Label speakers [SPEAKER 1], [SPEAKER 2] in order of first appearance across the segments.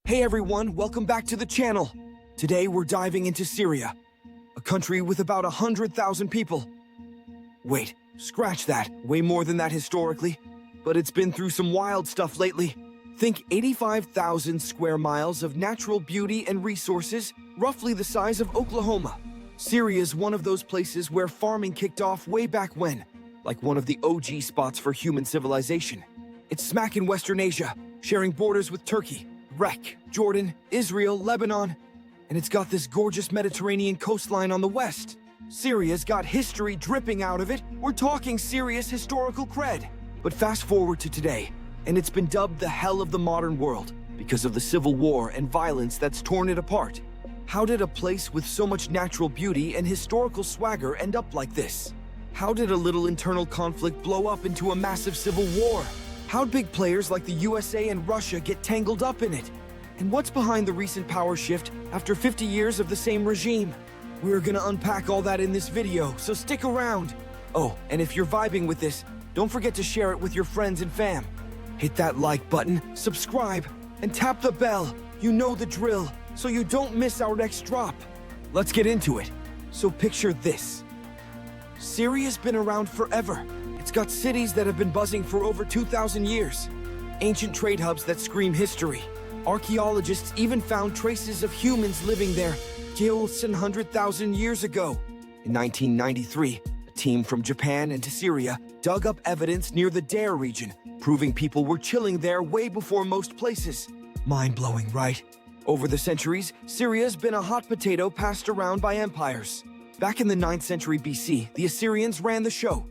[SPEAKER 1] Hey everyone, welcome back to the channel. Today we're diving into Syria, a country with about 100,000 people. Wait, scratch that, way more than that historically, but it's been through some wild stuff lately. Think 85,000 square miles of natural beauty and resources, roughly the size of Oklahoma. Syria is one of those places where farming kicked off way back when, like one of the OG spots for human civilization. It's smack in Western Asia, sharing borders with Turkey, Iraq, Jordan, Israel, Lebanon, and it's got this gorgeous Mediterranean coastline on the west. Syria's got history dripping out of it. We're talking serious historical cred. But fast forward to today, and it's been dubbed the hell of the modern world because of the civil war and violence that's torn it apart. How did a place with so much natural beauty and historical swagger end up like this? How did a little internal conflict blow up into a massive civil war? How'd big players like the USA and Russia get tangled up in it? And what's behind the recent power shift after 50 years of the same regime? We're gonna unpack all that in this video, so stick around. Oh, and if you're vibing with this, don't forget to share it with your friends and fam. Hit that like button, subscribe, and tap the bell. You know the drill, so you don't miss our next drop. Let's get into it. So picture this. Syria's been around forever. It's got cities that have been buzzing for over 2,000 years. Ancient trade hubs that scream history. Archaeologists even found traces of humans living there 100,000 years ago. In 1993, a team from Japan and Syria dug up evidence near the Dare region, proving people were chilling there way before most places. Mind-blowing, right? Over the centuries, Syria's been a hot potato passed around by empires. Back in the 9th century BC, the Assyrians ran the show.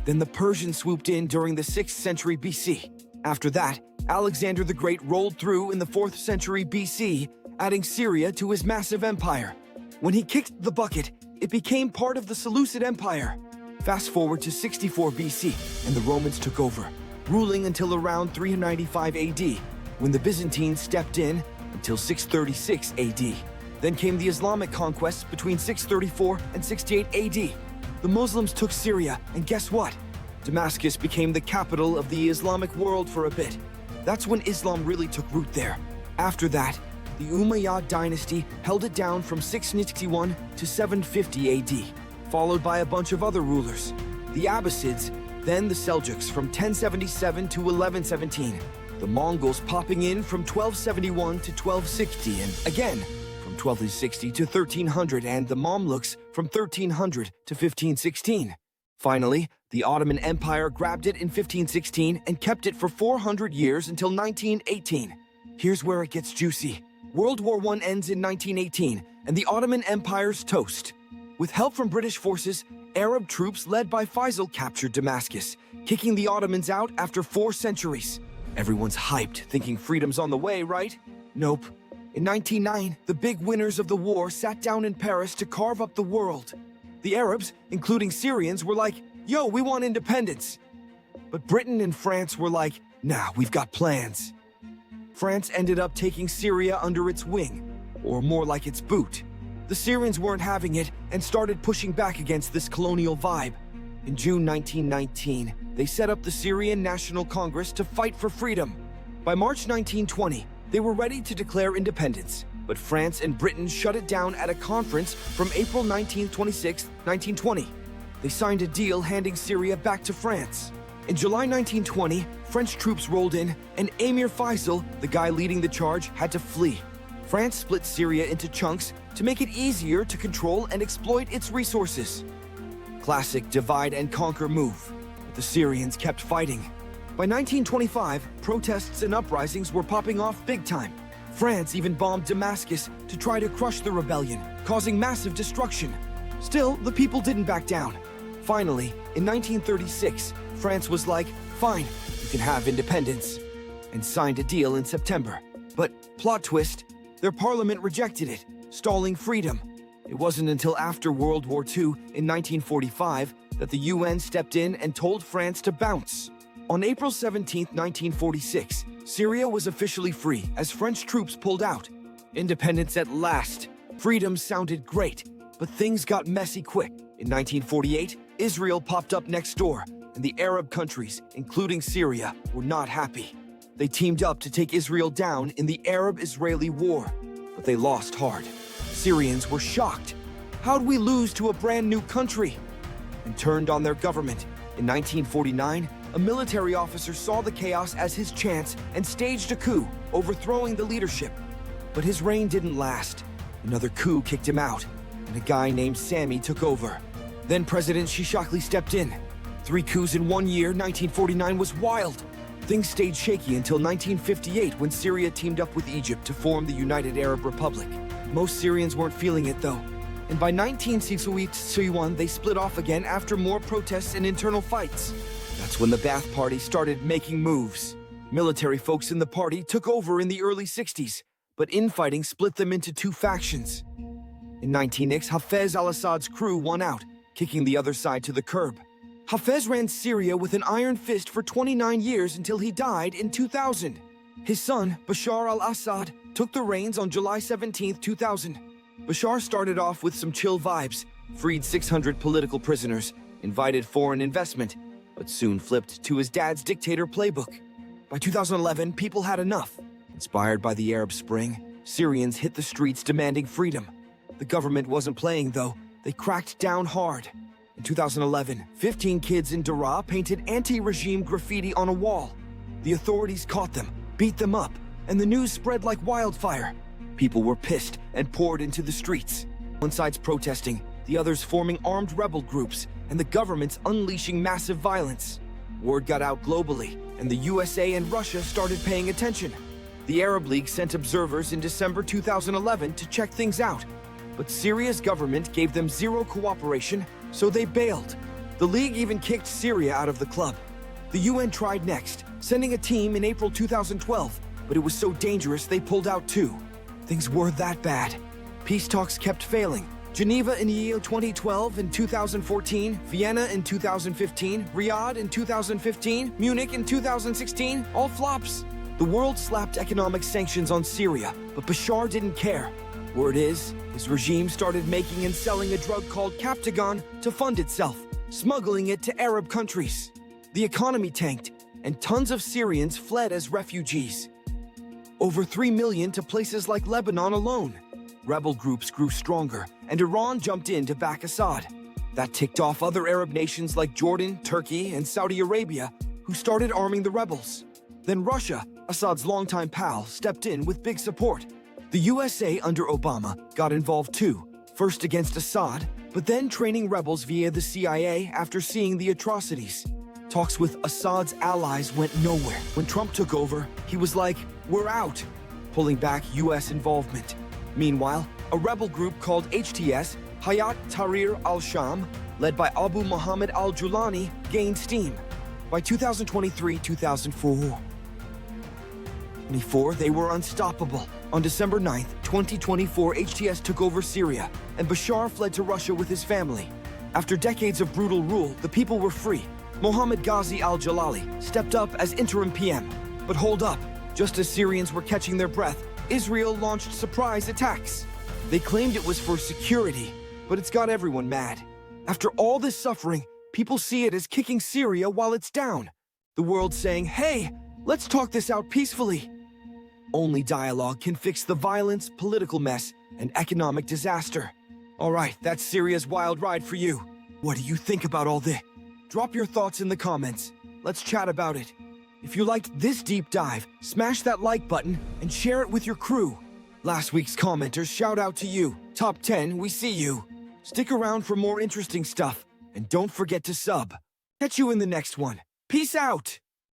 [SPEAKER 1] Then the Persians swooped in during the 6th century BC. After that, Alexander the Great rolled through in the 4th century BC, adding Syria to his massive empire. When he kicked the bucket, it became part of the Seleucid Empire. Fast forward to 64 BC, and the Romans took over, ruling until around 395 AD, when the Byzantines stepped in until 636 AD. Then came the Islamic conquests between 634 and 68 AD. The Muslims took Syria, and guess what? Damascus became the capital of the Islamic world for a bit. That's when Islam really took root there. After that, the Umayyad dynasty held it down from 661 to 750 AD, followed by a bunch of other rulers. The Abbasids, then the Seljuks from 1077 to 1117. The Mongols popping in from 1271 to 1260, and again, from 1260 to 1300, and the Mamluks from 1300 to 1516. Finally, the Ottoman Empire grabbed it in 1516 and kept it for 400 years until 1918. Here's where it gets juicy. World War I ends in 1918, and the Ottoman Empire's toast. With help from British forces, Arab troops led by Faisal captured Damascus, kicking the Ottomans out after 4 centuries. Everyone's hyped, thinking freedom's on the way, right? Nope. In 1909, the big winners of the war sat down in Paris to carve up the world. The Arabs, including Syrians, were like, yo, we want independence. But Britain and France were like, nah, we've got plans. France ended up taking Syria under its wing, or more like its boot. The Syrians weren't having it and started pushing back against this colonial vibe. In June 1919, they set up the Syrian National Congress to fight for freedom. By March 1920, they were ready to declare independence, but France and Britain shut it down at a conference from April 1926, 1920. They signed a deal handing Syria back to France. In July 1920, French troops rolled in, and Emir Faisal, the guy leading the charge, had to flee. France split Syria into chunks to make it easier to control and exploit its resources. Classic divide and conquer move, but the Syrians kept fighting. By 1925, protests and uprisings were popping off big time. France even bombed Damascus to try to crush the rebellion, causing massive destruction. Still, the people didn't back down. Finally, in 1936, France was like, fine, you can have independence, and signed a deal in September. But, plot twist, their parliament rejected it, stalling freedom. It wasn't until after World War II in 1945 that the UN stepped in and told France to bounce. On April 17, 1946, Syria was officially free as French troops pulled out. Independence at last. Freedom sounded great, but things got messy quick. In 1948, Israel popped up next door, and the Arab countries, including Syria, were not happy. They teamed up to take Israel down in the Arab-Israeli War, but they lost hard. Syrians were shocked. How'd we lose to a brand new country? And turned on their government. In 1949, a military officer saw the chaos as his chance and staged a coup, overthrowing the leadership. But his reign didn't last. Another coup kicked him out, and a guy named Sami took over. Then President Shishakli stepped in. 3 coups in 1 year, 1949 was wild. Things stayed shaky until 1958 when Syria teamed up with Egypt to form the United Arab Republic. Most Syrians weren't feeling it though. And by 1961, they split off again after more protests and internal fights. That's when the Ba'ath Party started making moves. Military folks in the party took over in the early 60s, but infighting split them into 2 factions. In 19X, Hafez al-Assad's crew won out, kicking the other side to the curb. Hafez ran Syria with an iron fist for 29 years until he died in 2000. His son, Bashar al-Assad, took the reins on July 17, 2000. Bashar started off with some chill vibes, freed 600 political prisoners, invited foreign investment, but soon flipped to his dad's dictator playbook. By 2011, people had enough. Inspired by the Arab Spring, Syrians hit the streets demanding freedom. The government wasn't playing though. They cracked down hard. In 2011, 15 kids in Daraa painted anti-regime graffiti on a wall. The authorities caught them, beat them up, and the news spread like wildfire. People were pissed and poured into the streets. One side's protesting, the others forming armed rebel groups, and the government's unleashing massive violence. Word got out globally, and the USA and Russia started paying attention. The Arab League sent observers in December 2011 to check things out, but Syria's government gave them zero cooperation, so they bailed. The League even kicked Syria out of the club. The UN tried next, sending a team in April 2012, but it was so dangerous they pulled out too. Things were that bad. Peace talks kept failing. Geneva in Rio 2012 and 2014, Vienna in 2015, Riyadh in 2015, Munich in 2016, all flops. The world slapped economic sanctions on Syria, but Bashar didn't care. Word is, his regime started making and selling a drug called Captagon to fund itself, smuggling it to Arab countries. The economy tanked, and tons of Syrians fled as refugees. Over 3 million to places like Lebanon alone. Rebel groups grew stronger, and Iran jumped in to back Assad. That ticked off other Arab nations like Jordan, Turkey, and Saudi Arabia, who started arming the rebels. Then Russia, Assad's longtime pal, stepped in with big support. The USA under Obama got involved too, first against Assad, but then training rebels via the CIA after seeing the atrocities. Talks with Assad's allies went nowhere. When Trump took over, he was like, "We're out," pulling back US involvement. Meanwhile, a rebel group called HTS, Hayat Tahrir al-Sham, led by Abu Muhammad al-Julani, gained steam. By 2023-2024, they were unstoppable. On December 9th, 2024, HTS took over Syria, and Bashar fled to Russia with his family. After decades of brutal rule, the people were free. Mohammad Ghazi al-Jalali stepped up as interim PM. But hold up, just as Syrians were catching their breath, Israel launched surprise attacks. They claimed it was for security, but it's got everyone mad. After all this suffering, people see it as kicking Syria while it's down. The world saying, "Hey, let's talk this out peacefully." Only dialogue can fix the violence, political mess, and economic disaster. All right, that's Syria's wild ride for you. What do you think about all this? Drop your thoughts in the comments. Let's chat about it. If you liked this deep dive, smash that like button and share it with your crew. Last week's commenters, shout out to you. Top 10, we see you. Stick around for more interesting stuff, and don't forget to sub. Catch you in the next one. Peace out!